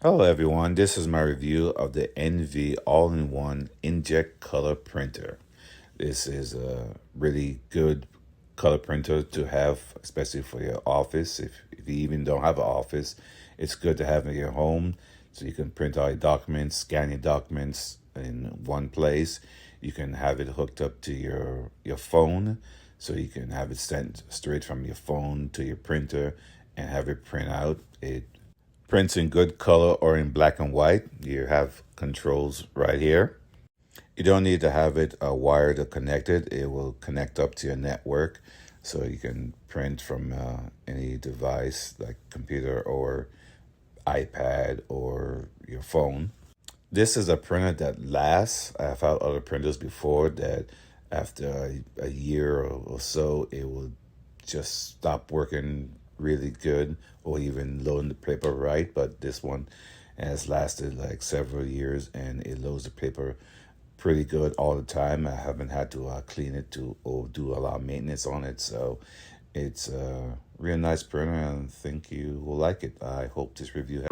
Hello everyone, this is my review of the NV all-in-one inkjet color printer. This is a really good color printer to have, especially for your office. If you even don't have an office, it's good to have in your home so you can print out your documents, scan your documents in one place. You can have it hooked up to your phone so you can have it sent straight from your phone to your printer and have it print out. It prints in good color or in black and white. You have controls right here. You don't need to have it wired or connected. It will connect up to your network so you can print from any device like computer or iPad or your phone. This is a printer that lasts. I've had other printers before that after a year or so, it will just stop working really good or even loading the paper right. But this one has lasted like several years and it loads the paper pretty good all the time. I haven't had to clean it to or do a lot of maintenance on it. So it's a real nice printer and I think you will like it. I hope this review